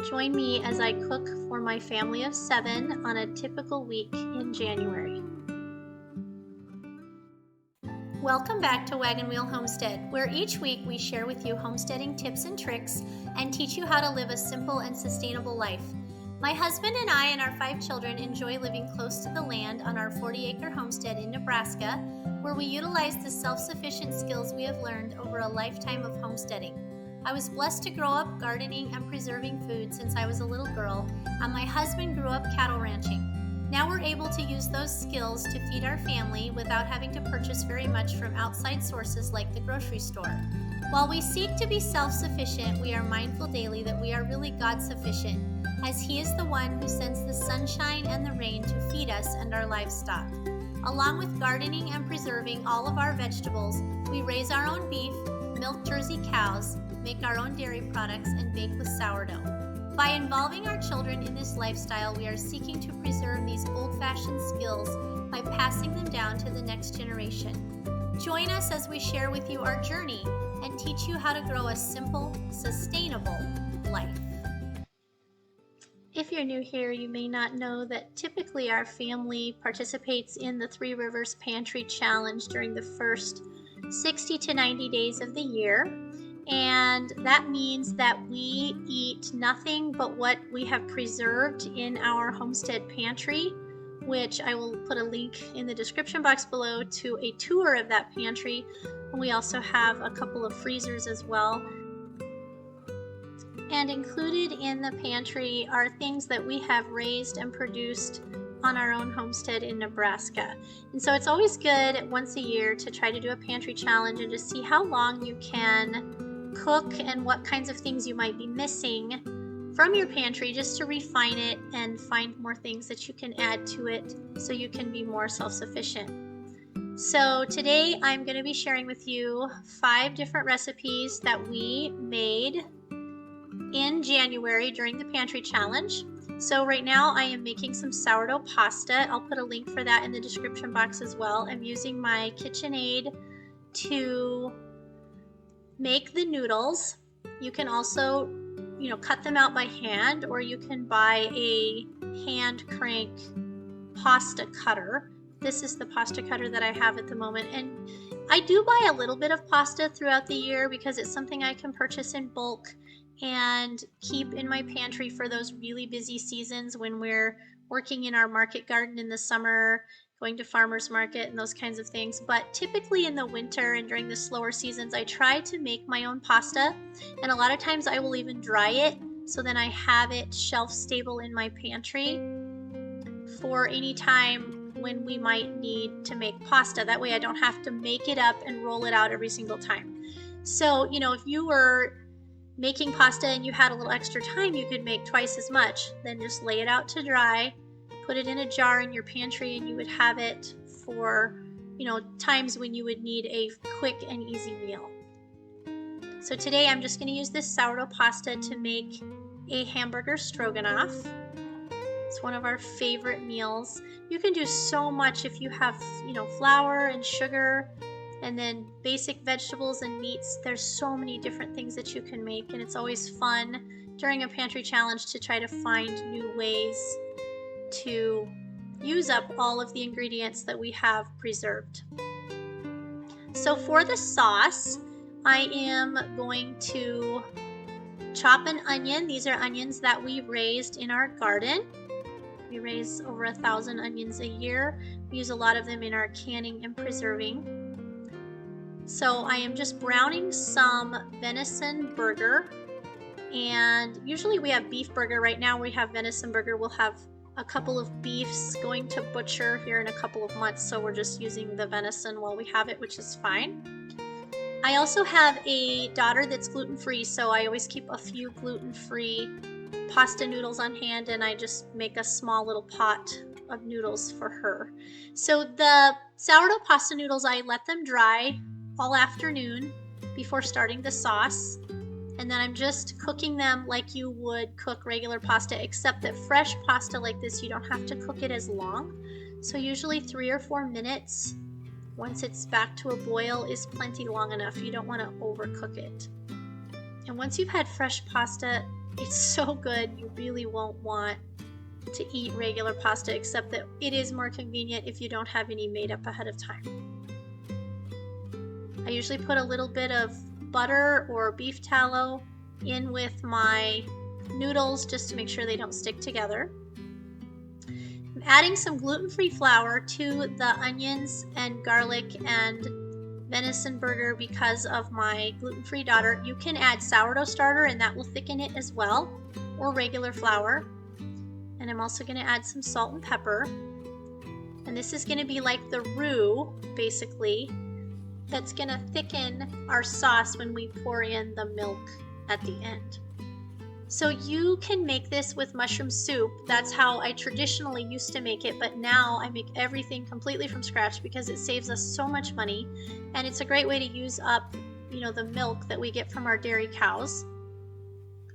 Join me as I cook for my family of 7 on a typical week in January. Welcome back to Wagon Wheel Homestead, where each week we share with you homesteading tips and tricks and teach you how to live a simple and sustainable life. My husband and I and our 5 children enjoy living close to the land on our 40-acre homestead in Nebraska, where we utilize the self-sufficient skills we have learned over a lifetime of homesteading. I was blessed to grow up gardening and preserving food since I was a little girl, and my husband grew up cattle ranching. Now we're able to use those skills to feed our family without having to purchase very much from outside sources like the grocery store. While we seek to be self-sufficient, we are mindful daily that we are really God-sufficient, as He is the one who sends the sunshine and the rain to feed us and our livestock. Along with gardening and preserving all of our vegetables, we raise our own beef, milk Jersey cows, make our own dairy products, and bake with sourdough. By involving our children in this lifestyle, we are seeking to preserve these old-fashioned skills by passing them down to the next generation. Join us as we share with you our journey and teach you how to grow a simple, sustainable life. If you're new here, you may not know that typically our family participates in the Three Rivers Pantry Challenge during the first 60 to 90 days of the year. And that means that we eat nothing but what we have preserved in our homestead pantry, which I will put a link in the description box below to a tour of that pantry. And we also have a couple of freezers as well. And included in the pantry are things that we have raised and produced on our own homestead in Nebraska. And so it's always good once a year to try to do a pantry challenge and to see how long you can cook and what kinds of things you might be missing from your pantry, just to refine it and find more things that you can add to it so you can be more self-sufficient. So today I'm going to be sharing with you 5 different recipes that we made in January during the pantry challenge. So right now I am making some sourdough pasta. I'll put a link for that in the description box as well. I'm using my KitchenAid to make the noodles. You can also, cut them out by hand, or you can buy a hand crank pasta cutter. This is the pasta cutter that I have at the moment, and I do buy a little bit of pasta throughout the year because it's something I can purchase in bulk and keep in my pantry for those really busy seasons when we're working in our market garden in the summer, going to farmers market and those kinds of things. But typically in the winter and during the slower seasons, I try to make my own pasta, and a lot of times I will even dry it so then I have it shelf stable in my pantry for any time when we might need to make pasta. That way I don't have to make it up and roll it out every single time. So, if you were making pasta and you had a little extra time, you could make twice as much. Then just lay it out to dry, put it in a jar in your pantry, and you would have it for, times when you would need a quick and easy meal. So today I'm just going to use this sourdough pasta to make a hamburger stroganoff. It's one of our favorite meals. You can do so much if you have, flour and sugar and then basic vegetables and meats. There's so many different things that you can make, and it's always fun during a pantry challenge to try to find new ways to use up all of the ingredients that we have preserved. So for the sauce, I am going to chop an onion. These are onions that we raised in our garden. We raise over 1,000 onions a year. We use a lot of them in our canning and preserving. So I am just browning some venison burger, and usually we have beef burger. Right now we have venison burger. We'll have a couple of beefs going to butcher here in a couple of months, so we're just using the venison while we have it, which is fine. I also have a daughter that's gluten-free, so I always keep a few gluten-free pasta noodles on hand, and I just make a small little pot of noodles for her. So the sourdough pasta noodles, I let them dry all afternoon before starting the sauce. And then I'm just cooking them like you would cook regular pasta, except that fresh pasta like this, you don't have to cook it as long. So usually 3 or 4 minutes, once it's back to a boil, is plenty long enough. You don't want to overcook it. And once you've had fresh pasta, It's so good, you really won't want to eat regular pasta, except that it is more convenient if you don't have any made up ahead of time. I usually put a little bit of butter or beef tallow in with my noodles just to make sure they don't stick together. I'm adding some gluten-free flour to the onions and garlic and venison burger because of my gluten-free daughter. You can add sourdough starter and that will thicken it as well, or regular flour. And I'm also going to add some salt and pepper. And this is going to be like the roux, basically, that's going to thicken our sauce when we pour in the milk at the end. So you can make this with mushroom soup. That's how I traditionally used to make it, but now I make everything completely from scratch because it saves us so much money, and it's a great way to use up, the milk that we get from our dairy cows.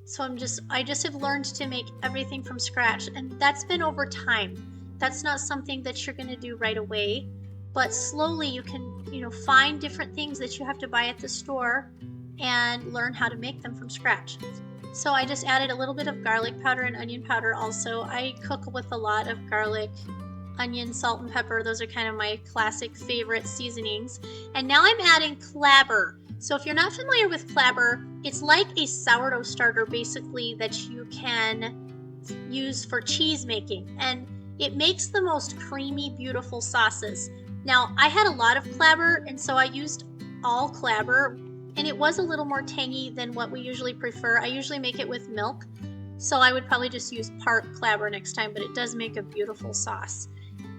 So I just have learned to make everything from scratch, and that's been over time. That's not something that you're going to do right away, but slowly you can, find different things that you have to buy at the store and learn how to make them from scratch. So I just added a little bit of garlic powder and onion powder also. I cook with a lot of garlic, onion, salt, and pepper. Those are kind of my classic favorite seasonings. And now I'm adding clabber. So if you're not familiar with clabber, it's like a sourdough starter basically that you can use for cheese making. And it makes the most creamy, beautiful sauces. Now, I had a lot of clabber, and so I used all clabber. And it was a little more tangy than what we usually prefer. I usually make it with milk, so I would probably just use part clabber next time, but it does make a beautiful sauce.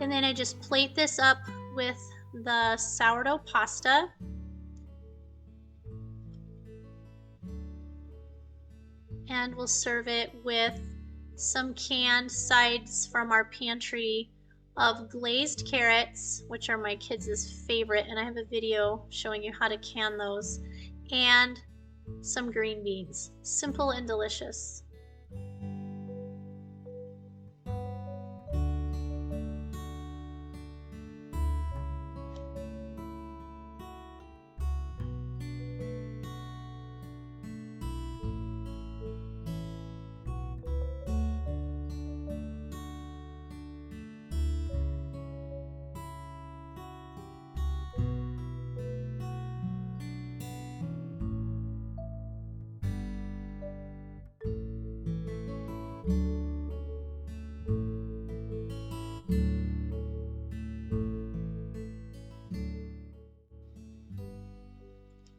And then I just plate this up with the sourdough pasta. And we'll serve it with some canned sides from our pantry of glazed carrots, which are my kids' favorite, and I have a video showing you how to can those, and some green beans. Simple and delicious.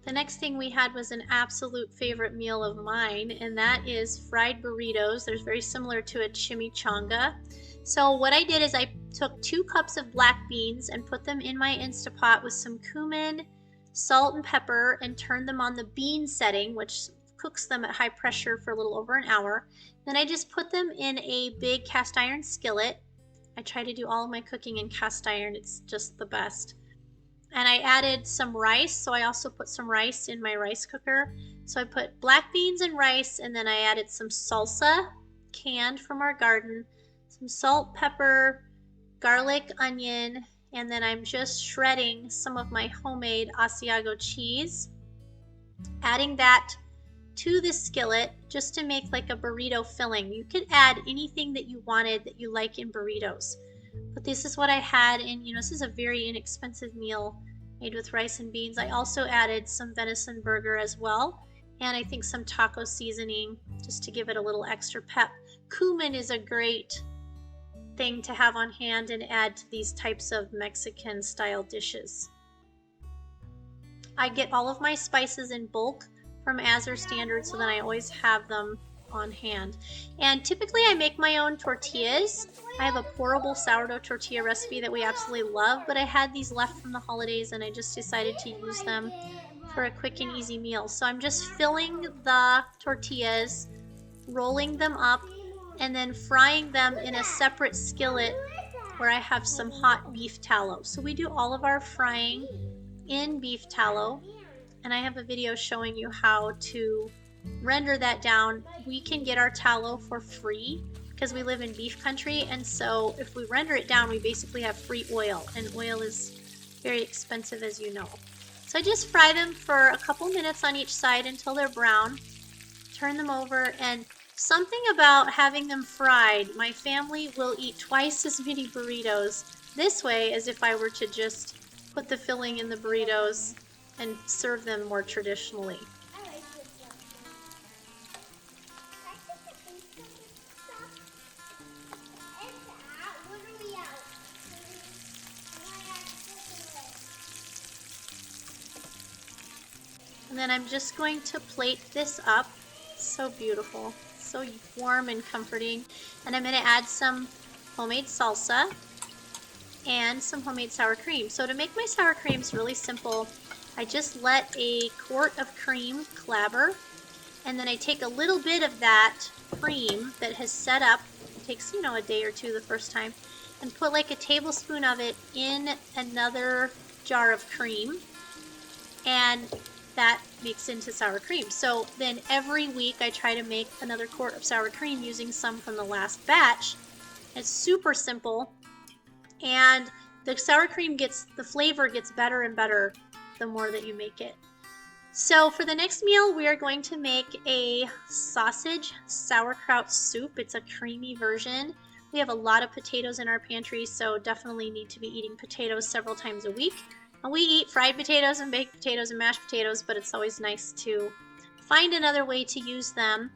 The next thing we had was an absolute favorite meal of mine, and that is fried burritos. They're very similar to a chimichanga. So what I did is I took 2 cups of black beans and put them in my Instapot with some cumin, salt, and pepper, and turned them on the bean setting, which cooks them at high pressure for a little over an hour. Then I just put them in a big cast iron skillet. I try to do all of my cooking in cast iron. It's just the best. And I added some rice, so I also put some rice in my rice cooker. So I put black beans and rice, and then I added some salsa, canned from our garden, some salt, pepper, garlic, onion, and then I'm just shredding some of my homemade Asiago cheese, adding that to the skillet just to make like a burrito filling. You could add anything that you wanted that you like in burritos. But this is what I had, and this is a very inexpensive meal made with rice and beans. I also added some venison burger as well, and I think some taco seasoning just to give it a little extra pep. Cumin is a great thing to have on hand and add to these types of Mexican style dishes. I get all of my spices in bulk from Azure Standard, so then I always have them on hand. And typically I make my own tortillas. I have a pourable sourdough tortilla recipe that we absolutely love, but I had these left from the holidays and I just decided to use them for a quick and easy meal. So I'm just filling the tortillas, rolling them up, and then frying them in a separate skillet where I have some hot beef tallow. So we do all of our frying in beef tallow, and I have a video showing you how to render that down. We can get our tallow for free because we live in beef country, and so if we render it down, we basically have free oil, and oil is very expensive, as you know. So I just fry them for a couple minutes on each side until they're brown. Turn them over, and Something about having them fried, my family will eat twice as many burritos this way as if I were to just put the filling in the burritos and serve them more traditionally. And then I'm just going to plate this up. So beautiful, so warm and comforting. And I'm going to add some homemade salsa and some homemade sour cream. So to make my sour creams really simple, I just let a quart of cream clabber, and then I take a little bit of that cream that has set up, it takes, you know, a day or two the first time, and put like a tablespoon of it in another jar of cream, and that makes into sour cream. So then every week I try to make another quart of sour cream using some from the last batch. It's super simple, and the sour cream the flavor gets better and better the more that you make it. So for the next meal, we are going to make a sausage sauerkraut soup. It's a creamy version. We have a lot of potatoes in our pantry, so definitely need to be eating potatoes several times a week. And we eat fried potatoes and baked potatoes and mashed potatoes, but it's always nice to find another way to use them.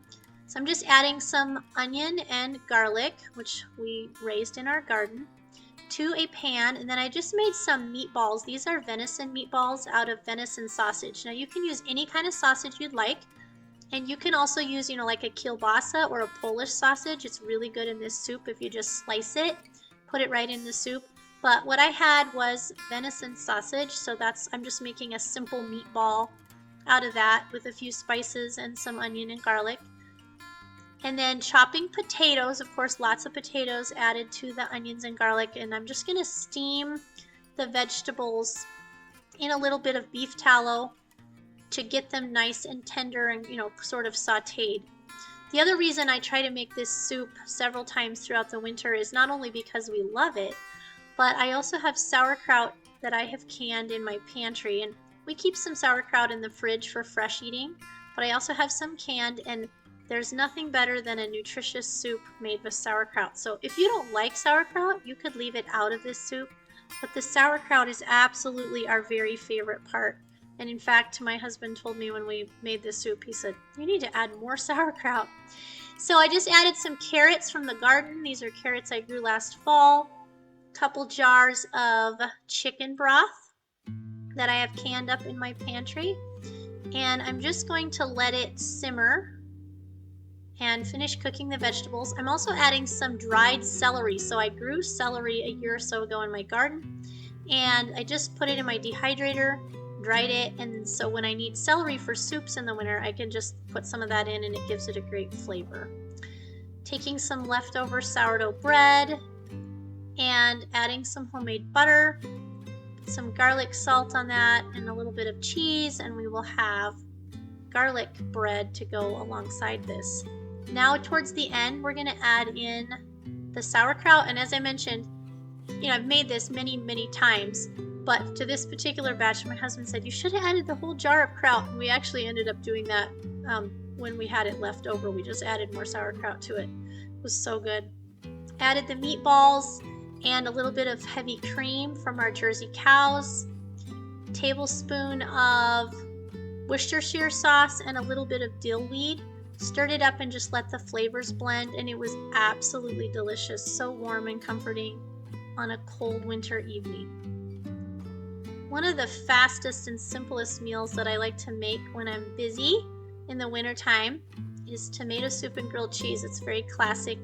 So I'm just adding some onion and garlic, which we raised in our garden, to a pan, and then I just made some meatballs. These are venison meatballs out of venison sausage. Now you can use any kind of sausage you'd like, and you can also use, you know, like a kielbasa or a Polish sausage. It's really good in this soup if you just slice it, put it right in the soup. But what I had was venison sausage, so I'm just making a simple meatball out of that with a few spices and some onion and garlic. And then chopping potatoes, of course, lots of potatoes added to the onions and garlic. And I'm just going to steam the vegetables in a little bit of beef tallow to get them nice and tender and, you know, sort of sauteed. The other reason I try to make this soup several times throughout the winter is not only because we love it, but I also have sauerkraut that I have canned in my pantry. And we keep some sauerkraut in the fridge for fresh eating, but I also have some canned, and there's nothing better than a nutritious soup made with sauerkraut. So if you don't like sauerkraut, you could leave it out of this soup, but the sauerkraut is absolutely our very favorite part. And in fact, my husband told me when we made this soup, he said, you need to add more sauerkraut. So I just added some carrots from the garden. These are carrots I grew last fall. A couple jars of chicken broth that I have canned up in my pantry. And I'm just going to let it simmer and finish cooking the vegetables. I'm also adding some dried celery. So I grew celery a year or so ago in my garden, and I just put it in my dehydrator, dried it, and so when I need celery for soups in the winter, I can just put some of that in and it gives it a great flavor. Taking some leftover sourdough bread and adding some homemade butter, some garlic salt on that, and a little bit of cheese, and we will have garlic bread to go alongside this. Now towards the end, we're going to add in the sauerkraut, and as I mentioned, you know, I've made this many times, but to this particular batch, my husband said, you should have added the whole jar of kraut, and we actually ended up doing that when we had it left over. We just added more sauerkraut to it. It was so good. Added the meatballs and a little bit of heavy cream from our Jersey cows, a tablespoon of Worcestershire sauce, and a little bit of dill weed. Stirred it up and just let the flavors blend, and it was absolutely delicious. So warm and comforting on a cold winter evening. One of the fastest and simplest meals that I like to make when I'm busy in the wintertime is tomato soup and grilled cheese. It's a very classic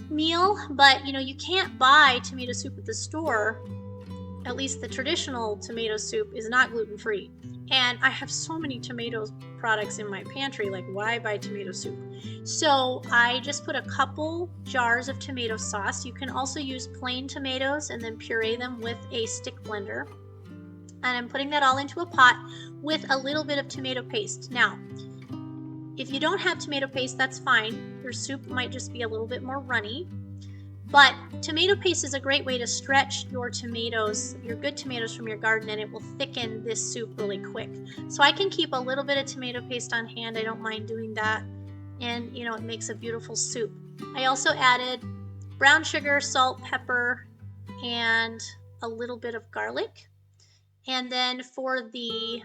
meal, but you know, you can't buy tomato soup at the store. At least the traditional tomato soup is not gluten-free. And I have so many tomato products in my pantry, like why buy tomato soup? So I just put a couple jars of tomato sauce. You can also use plain tomatoes and then puree them with a stick blender. And I'm putting that all into a pot with a little bit of tomato paste. Now, if you don't have tomato paste, that's fine. Your soup might just be a little bit more runny. But tomato paste is a great way to stretch your tomatoes, your good tomatoes from your garden, and it will thicken this soup really quick. So I can keep a little bit of tomato paste on hand. I don't mind doing that. and you know, it makes a beautiful soup. I also added brown sugar, salt, pepper, and a little bit of garlic. And then for the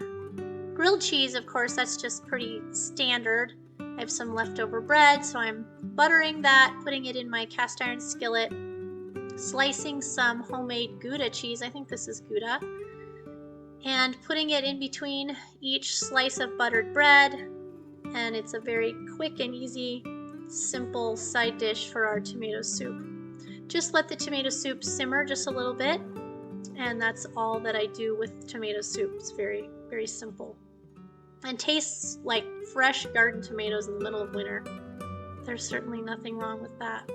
grilled cheese, of course, that's just pretty standard. I have some leftover bread, so I'm buttering that, putting it in my cast iron skillet, slicing some homemade Gouda cheese, I think this is Gouda, and putting it in between each slice of buttered bread. And it's a very quick and easy, simple side dish for our tomato soup. Just let the tomato soup simmer just a little bit, and that's all that I do with tomato soup. It's very, very simple. And tastes like fresh garden tomatoes in the middle of winter. There's certainly nothing wrong with that.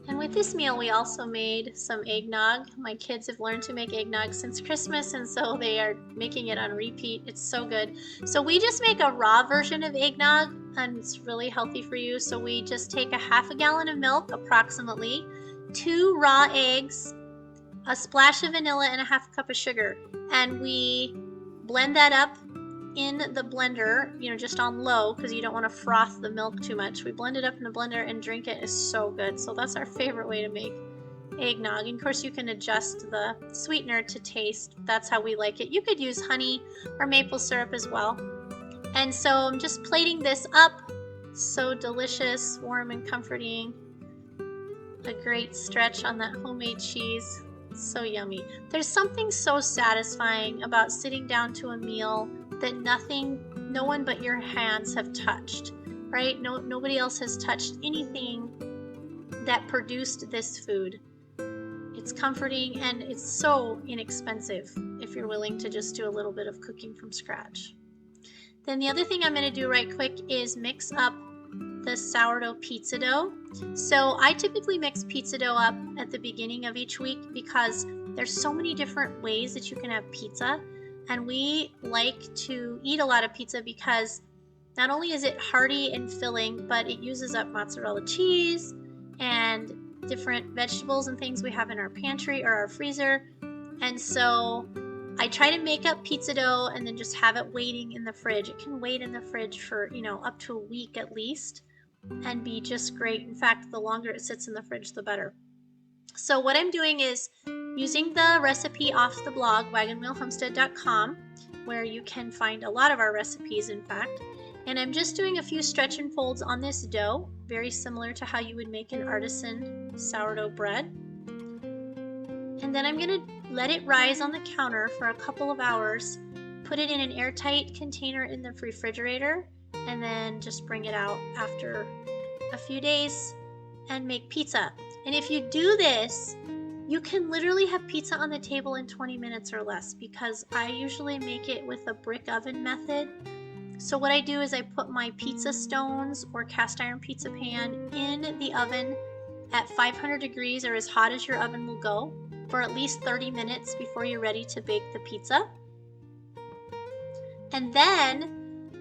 And with this meal, we also made some eggnog. My kids have learned to make eggnog since Christmas, and so they are making it on repeat. It's so good. So we just make a raw version of eggnog, and it's really healthy for you. So we just take a half a gallon of milk, approximately, 2 raw eggs, a splash of vanilla, and a half a cup of sugar. And we blend that up in the blender, you know, just on low, because you don't want to froth the milk too much. We blend it up in the blender and drink it. Is so good. So that's our favorite way to make eggnog. And of course you can adjust the sweetener to taste. That's how we like it. You could use honey or maple syrup as well. And so I'm just plating this up. So delicious, warm and comforting. A great stretch on that homemade cheese. So yummy. There's something so satisfying about sitting down to a meal that no one but your hands have touched, right? Nobody else has touched anything that produced this food. It's comforting and it's so inexpensive if you're willing to just do a little bit of cooking from scratch. Then the other thing I'm going to do right quick is mix up the sourdough pizza dough. So I typically mix pizza dough up at the beginning of each week because there's so many different ways that you can have pizza. And we like to eat a lot of pizza because not only is it hearty and filling, but it uses up mozzarella cheese and different vegetables and things we have in our pantry or our freezer. And so I try to make up pizza dough and then just have it waiting in the fridge. It can wait in the fridge for, you know, up to a week at least and be just great. In fact, the longer it sits in the fridge, the better. So what I'm doing is using the recipe off the blog, wagonwheelhomestead.com, where you can find a lot of our recipes, in fact. And I'm just doing a few stretch and folds on this dough, very similar to how you would make an artisan sourdough bread. And then I'm going to let it rise on the counter for a couple of hours, put it in an airtight container in the refrigerator, and then just bring it out after a few days and make pizza. And if you do this, you can literally have pizza on the table in 20 minutes or less, because I usually make it with a brick oven method. So what I do is I put my pizza stones or cast iron pizza pan in the oven at 500 degrees, or as hot as your oven will go, for at least 30 minutes before you're ready to bake the pizza. And then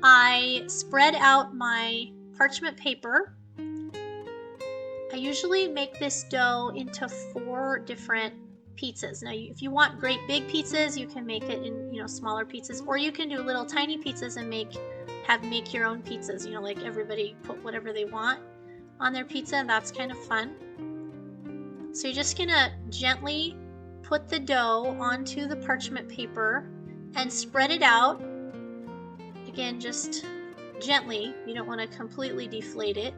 I spread out my parchment paper. I usually make this dough into 4 different pizzas. Now, if you want great big pizzas, you can make it in, you know, smaller pizzas, or you can do little tiny pizzas and make your own pizzas. You know, like everybody put whatever they want on their pizza, and that's kind of fun. So you're just gonna gently put the dough onto the parchment paper and spread it out. Again, just gently. You don't want to completely deflate it.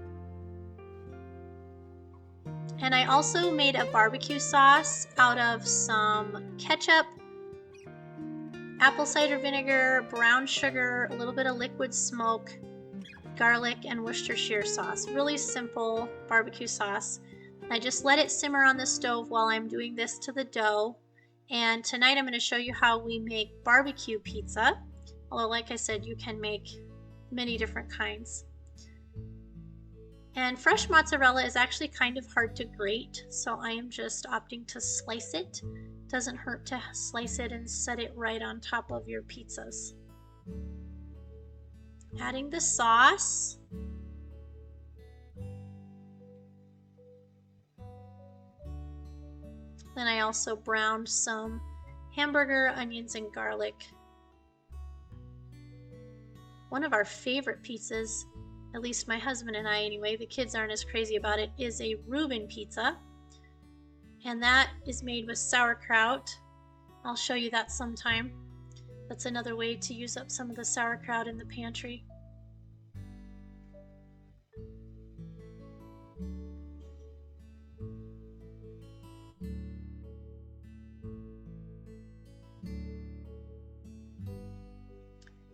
And I also made a barbecue sauce out of some ketchup, apple cider vinegar, brown sugar, a little bit of liquid smoke, garlic, and Worcestershire sauce. Really simple barbecue sauce. I just let it simmer on the stove while I'm doing this to the dough. And tonight I'm going to show you how we make barbecue pizza. Although, like I said, you can make many different kinds. And fresh mozzarella is actually kind of hard to grate, so I am just opting to slice it. Doesn't hurt to slice it and set it right on top of your pizzas. Adding the sauce. Then I also browned some hamburger, onions, and garlic. One of our favorite pizzas, at least my husband and I anyway, the kids aren't as crazy about it, is a Reuben pizza. And that is made with sauerkraut. I'll show you that sometime. That's another way to use up some of the sauerkraut in the pantry.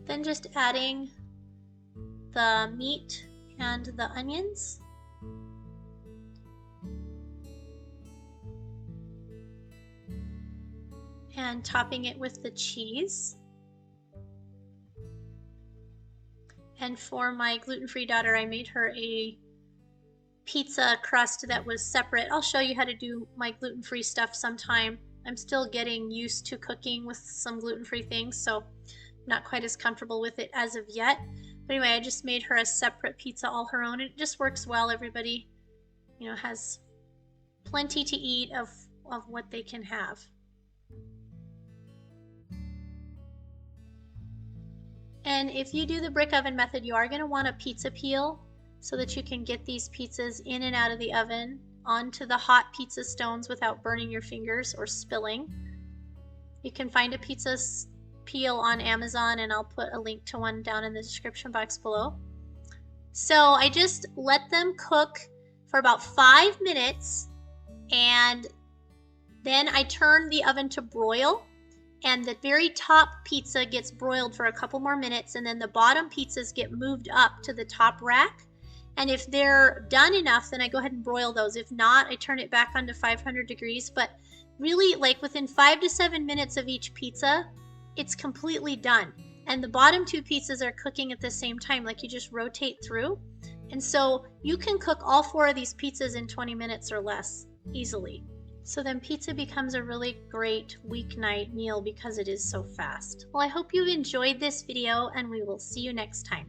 Then just adding the meat and the onions. And topping it with the cheese. And for my gluten-free daughter, I made her a pizza crust that was separate. I'll show you how to do my gluten-free stuff sometime. I'm still getting used to cooking with some gluten-free things, so not quite as comfortable with it as of yet. But anyway, I just made her a separate pizza all her own. It just works well. Everybody, you know, has plenty to eat of what they can have. And if you do the brick oven method, you are going to want a pizza peel so that you can get these pizzas in and out of the oven onto the hot pizza stones without burning your fingers or spilling. You can find a pizza peel on Amazon, and I'll put a link to one down in the description box below. So I just let them cook for about 5 minutes, and then I turn the oven to broil, and the very top pizza gets broiled for a couple more minutes, and then the bottom pizzas get moved up to the top rack. And if they're done enough, then I go ahead and broil those. If not, I turn it back onto 500 degrees. But really, like within 5 to 7 minutes of each pizza, it's completely done. And the bottom 2 pizzas are cooking at the same time, like you just rotate through. And so you can cook all 4 of these pizzas in 20 minutes or less easily. So then pizza becomes a really great weeknight meal because it is so fast. Well, I hope you've enjoyed this video, and we will see you next time.